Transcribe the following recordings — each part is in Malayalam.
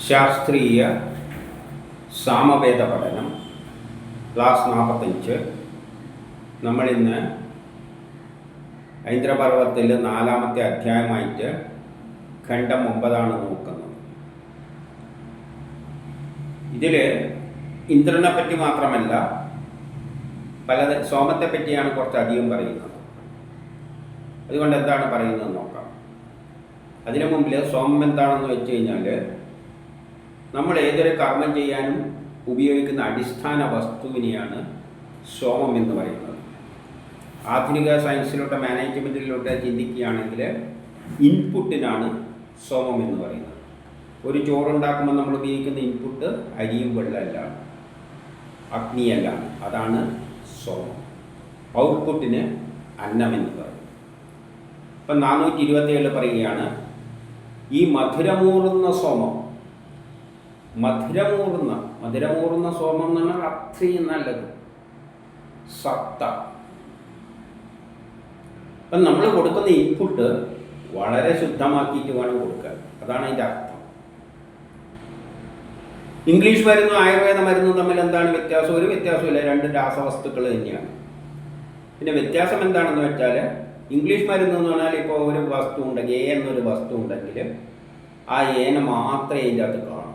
ശാസ്ത്രീയ സാമവേദ പഠനം ക്ലാസ് 45. നമ്മളിന്ന് ഐന്ദ്രപർവ്വത്തിൽ 4-ാമത്തെ അധ്യായമായിട്ട് ഖണ്ഡം 9 നോക്കുന്നത്. ഇതിൽ ഇന്ദ്രനെ പറ്റി മാത്രമല്ല, സോമത്തെ പറ്റിയാണ് കുറച്ചധികം പറയുന്നത്. അതുകൊണ്ട് എന്താണ് പറയുന്നത് നോക്കാം. അതിനു മുമ്പിൽ സോമം എന്താണെന്ന് വെച്ച് കഴിഞ്ഞാൽ, നമ്മൾ ഏതൊരു കർമ്മം ചെയ്യാനും ഉപയോഗിക്കുന്ന അടിസ്ഥാന വസ്തുവിനെയാണ് സോമം എന്ന് പറയുന്നത്. ആധുനിക സയൻസിലോട്ട് മാനേജ്മെൻറ്റിലോട്ട് ചിന്തിക്കുകയാണെങ്കിൽ ഇൻപുട്ടിനാണ് സോമം എന്ന് പറയുന്നത്. ഒരു ചോറുണ്ടാക്കുമ്പോൾ നമ്മൾ ഉപയോഗിക്കുന്ന ഇൻപുട്ട് അരിയും വെള്ളമല്ല, അഗ്നിയല്ല, അതാണ് സോമം. ഔട്ട്പുട്ടിന് അന്നം എന്ന് പറയും. ഇപ്പം 427 പറയുകയാണ്, ഈ മധുരമൂറുന്ന സോമം, മധുരമൂറുന്ന സോമം എന്ന് പറഞ്ഞാൽ അത്രയും നല്ലത്, സത്ത. അപ്പം നമ്മൾ കൊടുക്കുന്ന ഇൻപുട്ട് വളരെ ശുദ്ധമാക്കിയിട്ട് വേണം കൊടുക്കാൻ. അതാണ് അതിൻ്റെ അർത്ഥം. ഇംഗ്ലീഷ് മരുന്നും ആയുർവേദ മരുന്നും തമ്മിൽ എന്താണ് വ്യത്യാസം? ഒരു വ്യത്യാസമില്ല, രണ്ട് രാസവസ്തുക്കൾ തന്നെയാണ്. പിന്നെ വ്യത്യാസം എന്താണെന്ന് വെച്ചാൽ, ഇംഗ്ലീഷ് മരുന്ന് എന്ന് പറഞ്ഞാൽ ഇപ്പോൾ ഒരു വസ്തു ഉണ്ടെങ്കിൽ, എ എന്നൊരു വസ്തു ഉണ്ടെങ്കിൽ ആ ഏനെ മാത്രമേ ഇതിൻ്റെ അകത്ത് കാണൂ.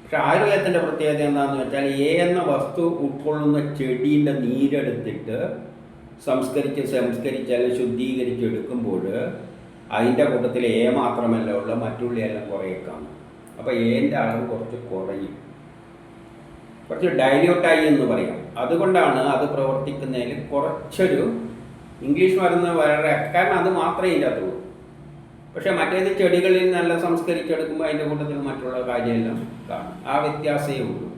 പക്ഷെ ആയുർവേദത്തിൻ്റെ പ്രത്യേകത എന്താണെന്ന് വെച്ചാൽ, എ എന്ന വസ്തു ഉൾക്കൊള്ളുന്ന ചെടീൻ്റെ നീരെടുത്തിട്ട് സംസ്കരിച്ച് അല്ലെങ്കിൽ ശുദ്ധീകരിച്ചെടുക്കുമ്പോൾ അതിൻ്റെ കൂട്ടത്തിൽ എ മാത്രമല്ല ഉള്ള മറ്റുള്ളയെല്ലാം കുറേ കാണും. അപ്പോൾ ഏൻ്റെ അളവ് കുറച്ച് കുറയും, കുറച്ച് ഡൈല്യൂട്ടായി എന്ന് പറയാം. അതുകൊണ്ടാണ് അത് പ്രവർത്തിക്കുന്നതിൽ കുറച്ചൊരു ഇംഗ്ലീഷ് മരുന്ന് വളരെ, കാരണം അത് മാത്രമേ ഇതിനകത്തുള്ളൂ. പക്ഷേ മറ്റേത് ചെടികളിൽ നല്ല സംസ്കരിച്ചെടുക്കുമ്പോൾ അതിൻ്റെ കൂട്ടത്തിൽ മറ്റുള്ള കാര്യമെല്ലാം കാണും. ആ വ്യത്യാസമേ ഉള്ളൂ.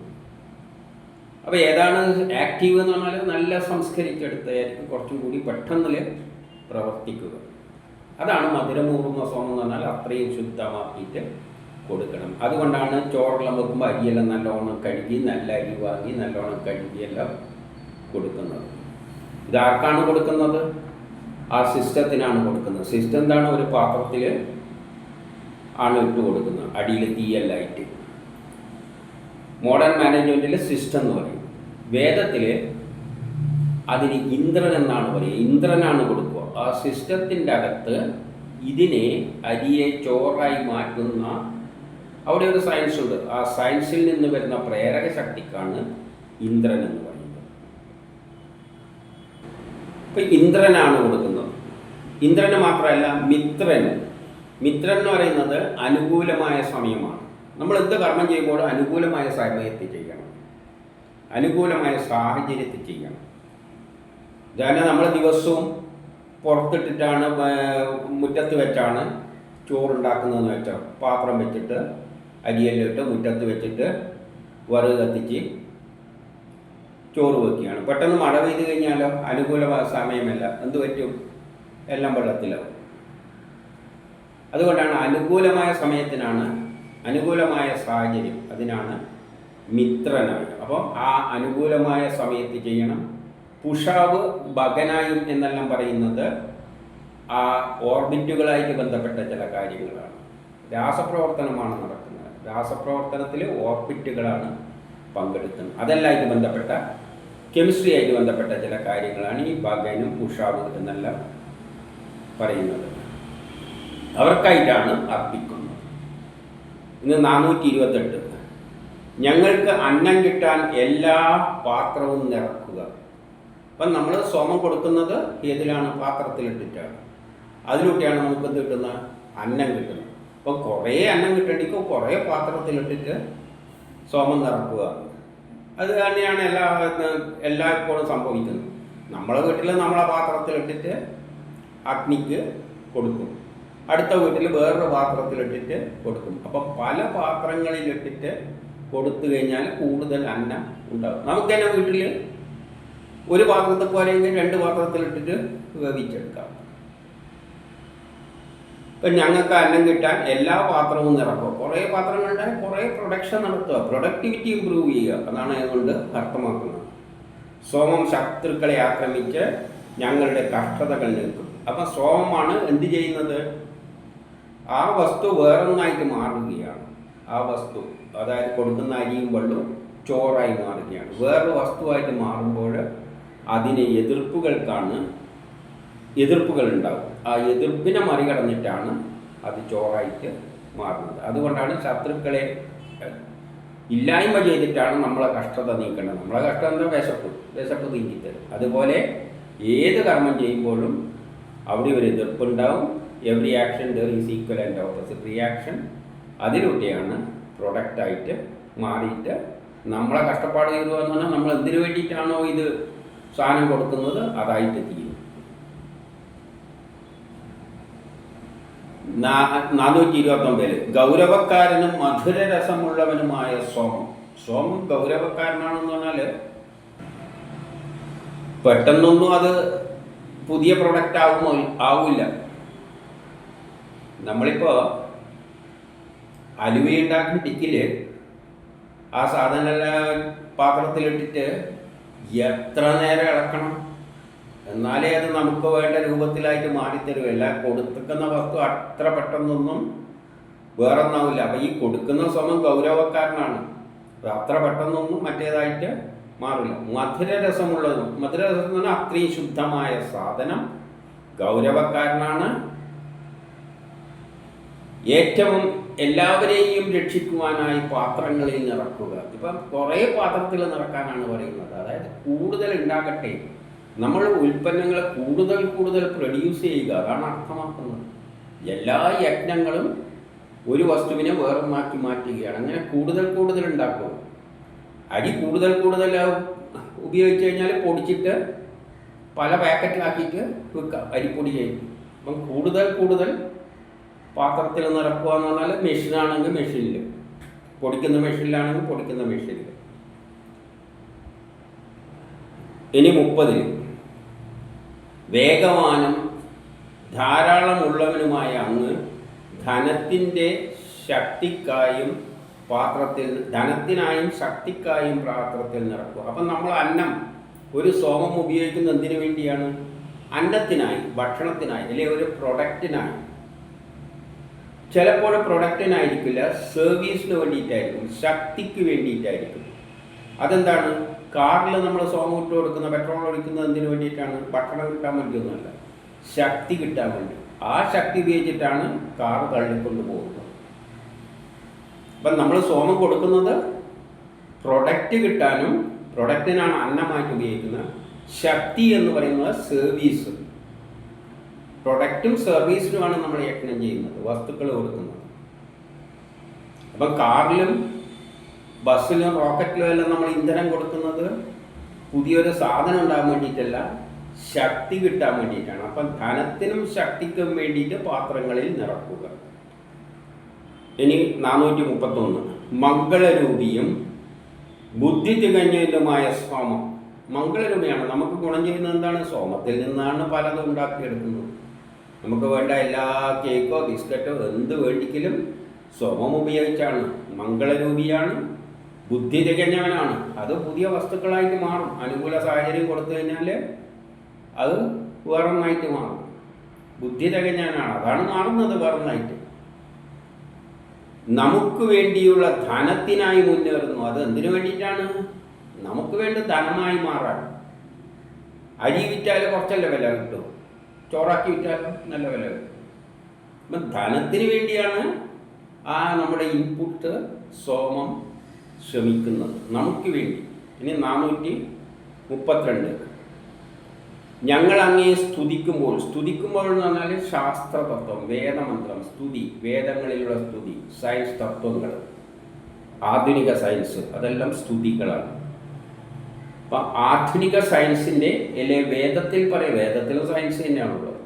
അപ്പോൾ ഏതാണ് ആക്റ്റീവ് എന്ന് പറഞ്ഞാൽ, നല്ല സംസ്കരിച്ചെടുത്തായിരിക്കും കുറച്ചും കൂടി പെട്ടെന്ന് പ്രവർത്തിക്കുക. അതാണ് മധുരമൂറുന്ന സോമം എന്ന് പറഞ്ഞാൽ, അത്രയും ശുദ്ധമാക്കിയിട്ട് കൊടുക്കണം. അതുകൊണ്ടാണ് ചോറെല്ലാം വെക്കുമ്പോൾ അരിയെല്ലാം നല്ലോണം കഴുകി, നല്ല അരി വാങ്ങി നല്ലോണം കഴുകിയെല്ലാം കൊടുക്കുന്നത്. ഇതാർക്കാണ് കൊടുക്കുന്നത്? ആ സിസ്റ്റത്തിനാണ് കൊടുക്കുന്നത്. സിസ്റ്റം എന്താണ്? ഒരു പാത്രത്തിൽ ആണ് ഇട്ട് കൊടുക്കുന്നത്, അടിയിൽ തീയെല്ലായിട്ട്. മോഡേൺ മാനേജ്മെൻറ്റിൽ സിസ്റ്റം എന്ന് പറയും. വേദത്തിൽ അതിന് ഇന്ദ്രൻ എന്നാണ് പറയുക. ഇന്ദ്രനാണ് കൊടുക്കുക. ആ സിസ്റ്റത്തിൻ്റെ അകത്ത് ഇതിനെ, അരിയെ ചോറായി മാറ്റുന്ന, അവിടെ ഒരു സയൻസ് ഉണ്ട്. ആ സയൻസിൽ നിന്ന് വരുന്ന പ്രേരക ശക്തിക്കാണ് ഇന്ദ്രൻ എന്ന് പറയുന്നത്. ഇപ്പം ഇന്ദ്രനാണ് കൊടുക്കുന്നത്. ഇന്ദ്രന് മാത്രമല്ല, മിത്രൻ എന്ന് പറയുന്നത് അനുകൂലമായ സമയമാണ്. നമ്മൾ എന്ത് കർമ്മം ചെയ്യുമ്പോഴും അനുകൂലമായ സമയത്ത് ചെയ്യണം, അനുകൂലമായ സാഹചര്യത്തിൽ ചെയ്യണം. കാരണം നമ്മൾ ദിവസവും പുറത്തിട്ടിട്ടാണ്, മുറ്റത്ത് വെച്ചാണ് ചോറുണ്ടാക്കുന്നതെന്ന് വെച്ചാൽ, പാത്രം വെച്ചിട്ട് അരിയെല്ലാം ഇട്ട് മുറ്റത്ത് വെച്ചിട്ട് വിറക് കത്തിച്ച് ചോറ് വെക്കുകയാണ്. പെട്ടെന്ന് മഴ പെയ്ത് കഴിഞ്ഞാലോ അനുകൂലമായ സമയമല്ല, എന്ത് പറ്റും? എല്ലാം വെള്ളത്തിലാവും. അതുകൊണ്ടാണ് അനുകൂലമായ സമയത്തിനാണ്, അനുകൂലമായ സാഹചര്യം, അതിനാണ് മിത്രനായി. അപ്പം ആ അനുകൂലമായ സമയത്ത് ചെയ്യണം. പുഷാവ്, ബഗനായും എന്നെല്ലാം പറയുന്നത് ആ ഓർബിറ്റുകളായിട്ട് ബന്ധപ്പെട്ട ചില കാര്യങ്ങളാണ്. രാസപ്രവർത്തനമാണ് നടക്കുന്നത്. രാസപ്രവർത്തനത്തിൽ ഓർബിറ്റുകളാണ് പങ്കെടുക്കുന്നത്. അതെല്ലാമായിട്ട് ബന്ധപ്പെട്ട, കെമിസ്ട്രി ആയിട്ട് ബന്ധപ്പെട്ട ചില കാര്യങ്ങളാണ് ഈ ബഗനും ഉഷാവ് എന്നെല്ലാം പറയുന്നത്. അവർക്കായിട്ടാണ് അർപ്പിക്കുന്നത്. ഇന്ന് 428. ഞങ്ങൾക്ക് അന്നം കിട്ടാൻ എല്ലാ പാത്രവും നിറക്കുക. അപ്പം നമ്മൾ സോമം കൊടുക്കുന്നത് ഏതിലാണ്? പാത്രത്തിലിട്ടിട്ടാണ്. അതിലൂടെയാണ് നമുക്ക് എന്ത് കിട്ടുന്നത്? അന്നം കിട്ടുന്നത്. അപ്പം കുറേ അന്നം കിട്ടണമെങ്കിൽ കുറേ പാത്രത്തിലിട്ടിട്ട് സോമം നിറക്കുക. അത് തന്നെയാണ് എല്ലായ്പ്പോഴും സംഭവിക്കുന്നത്. നമ്മളെ വീട്ടിൽ നമ്മളെ പാത്രത്തിലിട്ടിട്ട് അഗ്നിക്ക് കൊടുക്കും, അടുത്ത വീട്ടിൽ വേറൊരു പാത്രത്തിലിട്ടിട്ട് കൊടുക്കും. അപ്പം പല പാത്രങ്ങളിലിട്ടിട്ട് കൊടുത്തു കഴിഞ്ഞാൽ കൂടുതൽ അന്നം ഉണ്ടാകും. നമുക്ക് തന്നെ വീട്ടിൽ ഒരു പാത്രത്തിൽ പോലെയെങ്കിൽ 2 പാത്രത്തിലിട്ടിട്ട് വേവിച്ചെടുക്കാം. ഇപ്പം ഞങ്ങൾക്ക് അന്നം കിട്ടാൻ എല്ലാ പാത്രവും നിറക്കുക. കുറേ പാത്രങ്ങളുണ്ടായി കുറേ പ്രൊഡക്ഷൻ നടത്തുക, പ്രൊഡക്ടിവിറ്റി ഇമ്പ്രൂവ് ചെയ്യുക. അതാണ് അതുകൊണ്ട് അർത്ഥമാക്കുന്നത്. സോമം ശത്രുക്കളെ ആക്രമിച്ച് ഞങ്ങളുടെ കഷ്ടതകൾ നീക്കും. അപ്പം സോമമാണ് എന്ത് ചെയ്യുന്നത്? ആ വസ്തു വേറൊന്നായിട്ട് മാറുകയാണ്. ആ വസ്തു, അതായത് കൊടുക്കുന്ന അരിയും വെള്ളവും ചോറായി മാറുകയാണ്. വേറൊരു വസ്തുവായിട്ട് മാറുമ്പോൾ അതിന് എതിർപ്പുകൾ ഉണ്ടാവും. ആ എതിർപ്പിനെ മറികടന്നിട്ടാണ് അത് ചോറായിട്ട് മാറുന്നത്. അതുകൊണ്ടാണ് ശത്രുക്കളെ ഇല്ലായ്മ ചെയ്തിട്ടാണ് നമ്മളെ കഷ്ടത നീക്കേണ്ടത്. നമ്മളെ കഷ്ടം എന്താ? വിശപ്പ് നീക്കിത്തരും. അതുപോലെ ഏത് കർമ്മം ചെയ്യുമ്പോഴും അവിടെ ഒരു എതിർപ്പുണ്ടാവും. Every action there is equal and opposite reaction. അതിലൂടെയാണ് പ്രൊഡക്റ്റായിട്ട് മാറിയിട്ട് നമ്മളെ കഷ്ടപ്പാട് തീരുക എന്ന് പറഞ്ഞാൽ നമ്മൾ എന്തിനു വേണ്ടിയിട്ടാണോ ഇത് സാധനം കൊടുക്കുന്നത് അതായിട്ട് തീരും. 429 ഗൗരവക്കാരനും മധുരരസമുള്ളവനുമായ സോമം. സോമം ഗൗരവക്കാരനാണെന്ന് പറഞ്ഞാൽ പെട്ടെന്നൊന്നും അത് പുതിയ പ്രൊഡക്റ്റ് ആവില്ല. നമ്മളിപ്പോൾ അലുവയുണ്ടാക്കുന്ന ടിക്കില് ആ സാധനമെല്ലാം പാത്രത്തിലിട്ടിട്ട് എത്ര നേരം ഇളക്കണം, എന്നാലേ അത് നമുക്ക് വേണ്ട രൂപത്തിലായിട്ട് മാറിത്തരുമല്ല. കൊടുക്കുന്ന വസ്തു അത്ര പെട്ടെന്നൊന്നും വേറൊന്നാവില്ല. അപ്പം ഈ കൊടുക്കുന്ന സ്വന്തം ഗൗരവക്കാരനാണ്. അത് അത്ര പെട്ടെന്നൊന്നും മറ്റേതായിട്ട് മാറില്ല. മധുരരസമുള്ളതും, മധുരരസം എന്ന് പറഞ്ഞാൽ അത്രയും ശുദ്ധമായ സാധനം ഗൗരവക്കാരനാണ്. ഏറ്റവും എല്ലാവരെയും രക്ഷിക്കുവാനായി പാത്രങ്ങളിൽ നിറക്കുക. ഇപ്പം കുറേ പാത്രത്തിൽ നിറക്കാനാണ് പറയുന്നത്. അതായത് കൂടുതൽ ഉണ്ടാകട്ടെ, നമ്മൾ ഉൽപ്പന്നങ്ങളെ കൂടുതൽ പ്രൊഡ്യൂസ് ചെയ്യുക, അതാണ് അർത്ഥമാക്കുന്നത്. എല്ലാ യജ്ഞങ്ങളും ഒരു വസ്തുവിനെ വേറെ മാറ്റുകയാണ്. അങ്ങനെ കൂടുതൽ ഉണ്ടാക്കുക. അരി കൂടുതൽ ഉപയോഗിച്ച് കഴിഞ്ഞാൽ പൊടിച്ചിട്ട് പല പാക്കറ്റിലാക്കിയിട്ട് വിൽക്കാം, അരിപ്പൊടി ചെയ്യും. അപ്പം കൂടുതൽ പാത്രത്തിൽ നിറക്കുക എന്ന് പറഞ്ഞാൽ മെഷീനാണെങ്കിൽ മെഷീനിൽ, പൊടിക്കുന്ന മെഷീനിലാണെങ്കിൽ പൊടിക്കുന്ന മെഷീനിൽ. ഇനി 30 വേഗവാനും ധാരാളമുള്ളവനുമായ അങ്ങ് ധനത്തിൻ്റെ ശക്തിക്കായും ധനത്തിനായും ശക്തിക്കായും പാത്രത്തിൽ നിറക്കുക. അപ്പം നമ്മൾ അന്നം, ഒരു സോമം ഉപയോഗിക്കുന്നത് എന്തിനു വേണ്ടിയാണ്? അന്നത്തിനായി, ഭക്ഷണത്തിനായി, അല്ലെങ്കിൽ ഒരു പ്രൊഡക്റ്റിനായി. ചിലപ്പോൾ പ്രൊഡക്റ്റിനായിരിക്കില്ല, സർവീസിന് വേണ്ടിയിട്ടായിരിക്കും, ശക്തിക്ക് വേണ്ടിയിട്ടായിരിക്കും. അതെന്താണ്? കാറിൽ നമ്മൾ സോമം ഇട്ട് കൊടുക്കുന്ന, പെട്രോൾ ഒഴിക്കുന്നത് എന്തിനു വേണ്ടിയിട്ടാണ്? ഭക്ഷണം കിട്ടാൻ വേണ്ടിയൊന്നുമല്ല, ശക്തി കിട്ടാൻ വേണ്ടി. ആ ശക്തി ഉപയോഗിച്ചിട്ടാണ് കാർ തള്ളിക്കൊണ്ട് പോകുന്നത്. അപ്പം നമ്മൾ സോമം കൊടുക്കുന്നത് പ്രൊഡക്റ്റ് കിട്ടാനും, പ്രൊഡക്റ്റിനാണ് അന്നമായിട്ട് ഉപയോഗിക്കുന്നത്. ശക്തി എന്ന് പറയുന്നത് സർവീസ്, പ്രൊഡക്റ്റും സർവീസിനുമാണ് നമ്മൾ യജ്ഞം ചെയ്യുന്നത്, വസ്തുക്കൾ കൊടുക്കുന്നത്. അപ്പം കാറിലും ബസ്സിലും റോക്കറ്റിലും എല്ലാം നമ്മൾ ഇന്ധനം കൊടുക്കുന്നത് പുതിയൊരു സാധനം ഉണ്ടാകാൻ വേണ്ടിയിട്ടല്ല, ശക്തി കിട്ടാൻ വേണ്ടിയിട്ടാണ്. അപ്പം ധനത്തിനും ശക്തിക്കും വേണ്ടിയിട്ട് പാത്രങ്ങളിൽ നിറക്കുക. ഇനി 431 മംഗളരൂപിയും ബുദ്ധി തികഞ്ഞതുമായ സോമം. മംഗളരൂപിയാണ്, നമുക്ക് ഗുണം ചെയ്യുന്നത് എന്താണ്? സോമത്തിൽ നിന്നാണ് പലതും ഉണ്ടാക്കിയെടുക്കുന്നത്. നമുക്ക് വേണ്ട എല്ലാ കേക്കോ ബിസ്ക്കറ്റോ എന്ത് വേണ്ടിക്കലും സോമം ഉപയോഗിച്ചാണ്. മംഗളരൂപിയാണ്, ബുദ്ധി തികഞ്ഞവനാണ്. അത് പുതിയ വസ്തുക്കളായിട്ട് മാറും. അനുകൂല സാഹചര്യം കൊടുത്തു കഴിഞ്ഞാൽ അത് വേറൊന്നായിട്ട് മാറും. ബുദ്ധി തികഞ്ഞവനാണ്, അതാണ് മാറുന്നത് വേറൊന്നായിട്ട്. നമുക്ക് വേണ്ടിയുള്ള ധനത്തിനായി മുന്നേറുന്നു. അത് എന്തിനു വേണ്ടിയിട്ടാണ്? നമുക്ക് വേണ്ടി ധനമായി മാറാൻ. അരി വിറ്റാൽ കുറച്ചല്ല വില കിട്ടും, ചോറാക്കി വിറ്റാലും നല്ല വില കിട്ടും. അപ്പം ധനത്തിന് വേണ്ടിയാണ് ആ നമ്മുടെ ഇൻപുട്ട് സോമം ശ്രമിക്കുന്നത്, നമുക്ക് വേണ്ടി. ഇനി 432 ഞങ്ങൾ അങ്ങേ സ്തുതിക്കുമ്പോൾ എന്ന് പറഞ്ഞാൽ ശാസ്ത്രതത്വം, വേദമന്ത്രം, സ്തുതി, വേദങ്ങളിലുള്ള സ്തുതി, സയൻസ് തത്വങ്ങൾ, ആധുനിക സയൻസ്, അതെല്ലാം സ്തുതികളാണ്. അപ്പം ആധുനിക സയൻസിൻ്റെ വേദത്തിലും സയൻസ് തന്നെയാണുള്ളത്.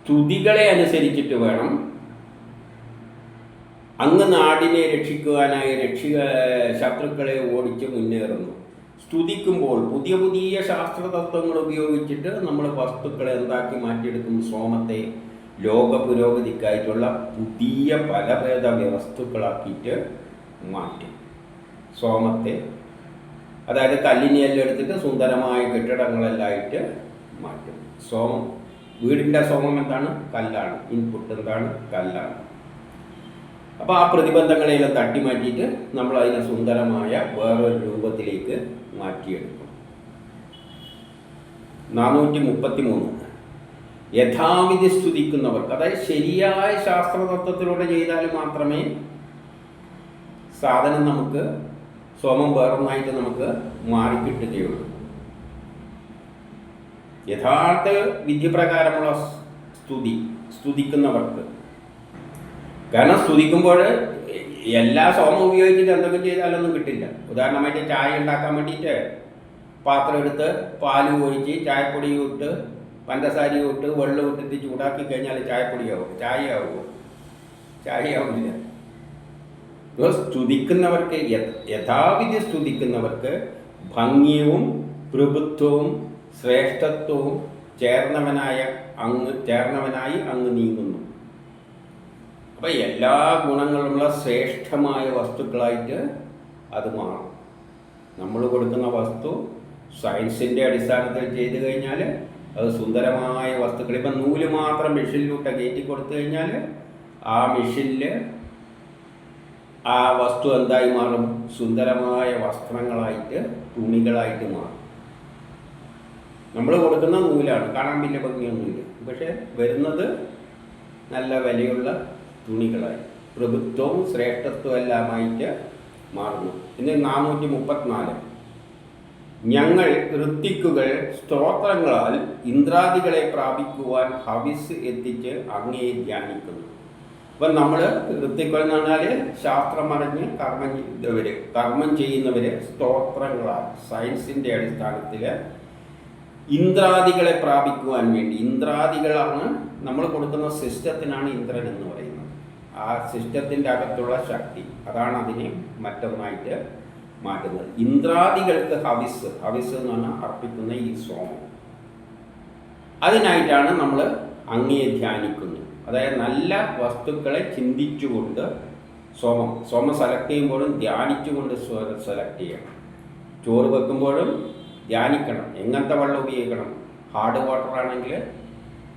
സ്തുതികളെ അനുസരിച്ചിട്ട് വേണം അങ്ങ് നാടിനെ രക്ഷിക്കുവാനായി ശത്രുക്കളെ ഓടിച്ച് മുന്നേറുന്നു. സ്തുതിക്കുമ്പോൾ പുതിയ ശാസ്ത്രതത്വങ്ങൾ ഉപയോഗിച്ചിട്ട് നമ്മൾ വസ്തുക്കളെ എന്താക്കി മാറ്റിയെടുക്കും? സോമത്തെ ലോക പുരോഗതിക്കായിട്ടുള്ള പുതിയ പലഭേദ വസ്തുക്കളാക്കിയിട്ട് മാറ്റും. സോമത്തെ, അതായത് കല്ലിനെയെല്ലാം എടുത്തിട്ട് സുന്ദരമായ കെട്ടിടങ്ങളെല്ലാമായിട്ട് മാറ്റും. സോമം, വീടിൻ്റെ സോമം എന്താണ്? കല്ലാണ്. ഇൻപുട്ട് എന്താണ്? കല്ലാണ്. അപ്പോൾ ആ പ്രതിബന്ധങ്ങളെല്ലാം തട്ടിമാറ്റിയിട്ട് നമ്മൾ അതിനെ സുന്ദരമായ വേറൊരു രൂപത്തിലേക്ക് മാറ്റിയെടുക്കും. 433 യഥാവിധി സ്തുതിക്കുന്നവർക്ക്, അതായത് ശരിയായ ശാസ്ത്രതത്വത്തിലൂടെ ചെയ്താൽ മാത്രമേ സാധനം നമുക്ക് സോമം വേറൊന്നായിട്ട് നമുക്ക് മാറിക്കിട്ടുകയുള്ളൂ. യഥാർത്ഥ വിധിപ്രകാരമുള്ള സ്തുതിക്കുന്നവർക്ക്. കാരണം സ്തുതിക്കുമ്പോൾ എല്ലാ സോമം ഉപയോഗിച്ചിട്ട് എന്തൊക്കെ ചെയ്താലൊന്നും കിട്ടില്ല. ഉദാഹരണമായിട്ട് ചായ ഉണ്ടാക്കാൻ വേണ്ടിയിട്ട് പാത്രം എടുത്ത് പാല് ഒഴിച്ച് ചായപ്പൊടി ഇട്ട് പഞ്ചസാരയും ഇട്ട് വെള്ളം ഇട്ടിട്ട് ചൂടാക്കി കഴിഞ്ഞാൽ ചായപ്പൊടിയാവും. ചായയാവില്ല. സ്തുതിക്കുന്നവർക്ക്, യഥാവിധി സ്തുതിക്കുന്നവർക്ക് ഭംഗിയും പ്രഭുത്വവും ശ്രേഷ്ഠത്വവും ചേർന്നവനായി അങ്ങ് നീങ്ങുന്നു. അപ്പം എല്ലാ ഗുണങ്ങളുമുള്ള ശ്രേഷ്ഠമായ വസ്തുക്കളായിട്ട് അത് മാറും. നമ്മൾ കൊടുക്കുന്ന വസ്തു സയൻസിൻ്റെ അടിസ്ഥാനത്തിൽ ചെയ്തു കഴിഞ്ഞാൽ അത് സുന്ദരമായ വസ്തുക്കൾ. ഇപ്പം നൂല് മാത്രം മെഷീനിലൂടെ കയറ്റി കൊടുത്തു കഴിഞ്ഞാൽ ആ മെഷീനിൽ ആ വസ്തു എന്തായി മാറും? സുന്ദരമായ വസ്ത്രങ്ങളായിട്ട്, തുണികളായിട്ട് മാറും. നമ്മൾ കൊടുക്കുന്ന നൂലാണ്, കാണാൻ വലിയ ഭംഗിയൊന്നുമില്ല, പക്ഷെ വരുന്നത് നല്ല വിലയുള്ള തുണികളായി പ്രഭുത്വവും ശ്രേഷ്ഠത്വവും എല്ലാമായിട്ട് മാറുന്നു. ഇന്ന് 434 ഞങ്ങൾ ഋത്തിക്കുകൾ സ്തോത്രങ്ങളാൽ ഇന്ദ്രാദികളെ പ്രാപിക്കുവാൻ ഹവിസ് എത്തിച്ച് അങ്ങയെ ധ്യാനിക്കുന്നു. അപ്പം നമ്മൾ ഋത്തിക്കുകൾ എന്ന് പറഞ്ഞാൽ ശാസ്ത്രം അറിഞ്ഞ് കർമ്മം ചെയ്യുന്നവർ സ്തോത്രങ്ങളാൽ സയൻസിൻ്റെ അടിസ്ഥാനത്തിൽ ഇന്ദ്രാദികളെ പ്രാപിക്കുവാൻ വേണ്ടി. ഇന്ദ്രാദികളാണ് നമ്മൾ കൊടുക്കുന്ന സിസ്റ്റത്തിനാണ് ഇന്ദ്രൻ എന്ന് പറയുന്നത്. ആ സിസ്റ്റത്തിൻ്റെ അകത്തുള്ള ശക്തി, അതാണ് അതിനെ മറ്റൊന്നായിട്ട് മാറ്റുന്നത്. ഇന്ദ്രാദികൾക്ക് ഹവിസ് എന്ന് പറഞ്ഞാൽ അർപ്പിക്കുന്ന ഈ സോമം, അതിനായിട്ടാണ് നമ്മൾ അങ്ങയെ ധ്യാനിക്കുന്നത്. അതായത് നല്ല വസ്തുക്കളെ ചിന്തിച്ചുകൊണ്ട് സോമം സെലക്ട് ചെയ്യുമ്പോഴും ധ്യാനിച്ചുകൊണ്ട് സെലക്ട് ചെയ്യണം. ചോറ് വെക്കുമ്പോഴും ധ്യാനിക്കണം. എങ്ങനത്തെ വെള്ളം ഉപയോഗിക്കണം? ഹാർഡ് വാട്ടർ ആണെങ്കിൽ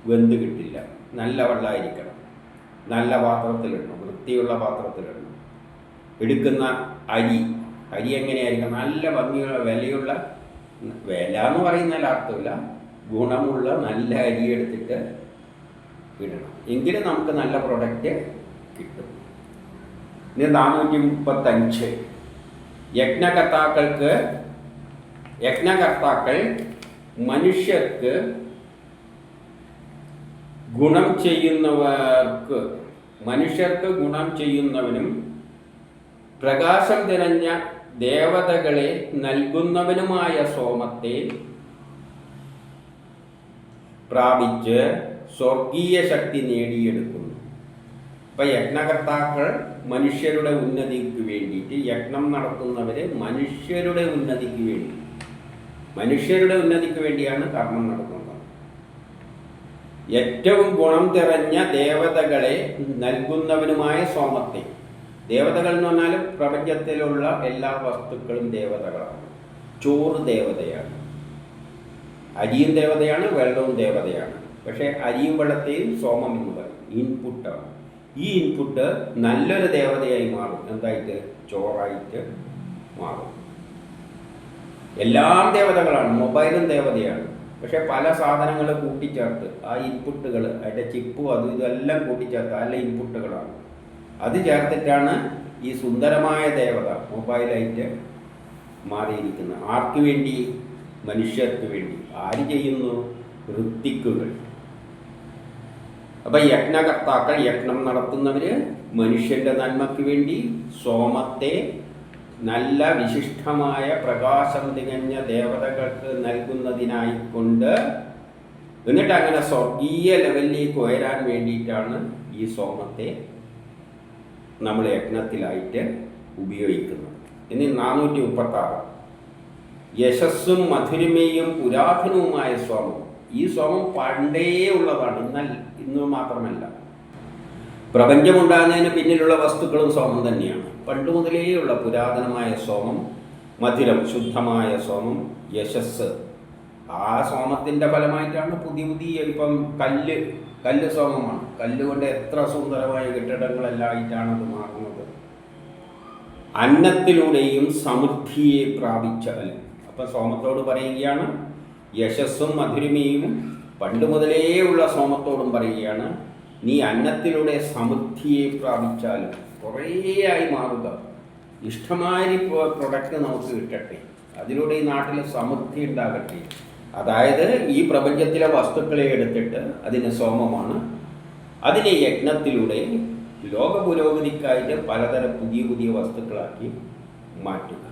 വെന്ത് കിട്ടില്ല. നല്ല വെള്ളമായിരിക്കണം. നല്ല പാത്രത്തിലിടണം, വൃത്തിയുള്ള പാത്രത്തിലിടണം. എടുക്കുന്ന അരി എങ്ങനെയായിരിക്കണം? നല്ല ഭംഗിയുള്ള വിലയുള്ള, വില എന്ന് പറയുന്നതിൽ അർത്ഥമില്ല, ഗുണമുള്ള നല്ല അരി എടുത്തിട്ട് ഇടണം. എങ്കിലും നമുക്ക് നല്ല പ്രൊഡക്റ്റ് കിട്ടും. ഇനി 435 യജ്ഞകർത്താക്കൾ മനുഷ്യർക്ക് ഗുണം ചെയ്യുന്നവനും പ്രകാശം നിറഞ്ഞ ദേവതകളെ നൽകുന്നവനുമായ സോമത്തെ പ്രാപിച്ച് സ്വർഗീയ ശക്തി നേടിയെടുക്കുന്നു. അപ്പം യജ്ഞകർത്താക്കൾ മനുഷ്യരുടെ ഉന്നതിക്ക് വേണ്ടിയിട്ട്, യജ്ഞം നടത്തുന്നവര് മനുഷ്യരുടെ ഉന്നതിക്ക് വേണ്ടിയാണ് കർമ്മം നടത്തുന്നത്. ഏറ്റവും ഗുണം തിറഞ്ഞ ദേവതകളെ നൽകുന്നവനുമായ സോമത്തെ. ദേവതകൾ എന്ന് പറഞ്ഞാൽ പ്രപഞ്ചത്തിലുള്ള എല്ലാ വസ്തുക്കളും ദേവതകളാണ്. ചോറ് ദേവതയാണ്, അരിയും ദേവതയാണ്, വെള്ളവും ദേവതയാണ്. പക്ഷേ അരിയും വെള്ളത്തെയും സോമം എന്ന് പറയും, ഇൻപുട്ടാണ്. ഈ ഇൻപുട്ട് നല്ലൊരു ദേവതയായി മാറും. എന്തായിട്ട്? ചോറായിട്ട് മാറും. എല്ലാം ദേവതകളാണ്. മൊബൈലും ദേവതയാണ്. പക്ഷെ പല സാധനങ്ങൾ കൂട്ടിച്ചേർത്ത് ആ ഇൻപുട്ടുകൾ, അതിൻ്റെ ചിപ്പും അതും ഇതെല്ലാം കൂട്ടിച്ചേർത്ത് നല്ല ഇൻപുട്ടുകളാണ്. അത് ചേർത്തിട്ടാണ് ഈ സുന്ദരമായ ദേവത മൊബൈലായിട്ട് മാറിയിരിക്കുന്നത്. ആർക്ക് വേണ്ടി? മനുഷ്യർക്ക് വേണ്ടി. ആര് ചെയ്യുന്നു? ഋത്തിക്കുകൾ. അപ്പം യജ്ഞകർത്താക്കൾ, യജ്ഞം നടത്തുന്നവർ മനുഷ്യൻ്റെ നന്മയ്ക്ക് വേണ്ടി സോമത്തെ നല്ല വിശിഷ്ടമായ പ്രകാശം തികഞ്ഞ ദേവതകൾക്ക് നൽകുന്നതിനായിക്കൊണ്ട്, എന്നിട്ട് അങ്ങനെ സ്വർഗീയ ലെവലിലേക്ക് ഉയരാൻ വേണ്ടിയിട്ടാണ് ഈ സോമത്തെ നമ്മൾ യജ്ഞത്തിലായിട്ട് ഉപയോഗിക്കുന്നത്. ഇനി 436 യശസ്സും മധുരിമയും പുരാതനവുമായ സോമം. ഈ സോമം പണ്ടേ ഉള്ളതാണ്, ഇന്ന് മാത്രമല്ല. പ്രപഞ്ചമുണ്ടാകുന്നതിന് പിന്നിലുള്ള വസ്തുക്കളും സോമം തന്നെയാണ്. പണ്ട് മുതലേയുള്ള പുരാതനമായ സോമം, മധുരം ശുദ്ധമായ സോമം, യശസ്. ആ സോമത്തിൻ്റെ ഫലമായിട്ടാണ് പുതിയ ഇപ്പം കല്ല് സോമമാണ്. കല്ലുകൊണ്ട് എത്ര സുന്ദരമായ കെട്ടിടങ്ങളെല്ലാം ആയിട്ടാണ് അത് മാറുന്നത്. അന്നത്തിലൂടെയും സമൃദ്ധിയെ പ്രാപിച്ചാൽ, അപ്പം സോമത്തോട് പറയുകയാണ്, യശസ്സും മധുരിമയും പണ്ട് മുതലേ ഉള്ള സോമത്തോടും പറയുകയാണ്, നീ അന്നത്തിലൂടെ സമൃദ്ധിയെ പ്രാപിച്ചാൽ കുറേ ആയി മാറുക, ഇഷ്ടമായി പ്രൊഡക്റ്റ് നമുക്ക് കിട്ടട്ടെ, അതിലൂടെ ഈ നാട്ടിൽ സമൃദ്ധി ഉണ്ടാകട്ടെ. അതായത് ഈ പ്രപഞ്ചത്തിലെ വസ്തുക്കളെ എടുത്തിട്ട് അതിന് സോമമാണ്, അതിനെ യജ്ഞത്തിലൂടെ ലോക പുരോഗതിക്കായിട്ട് പലതരം പുതിയ പുതിയ വസ്തുക്കളാക്കി മാറ്റുക.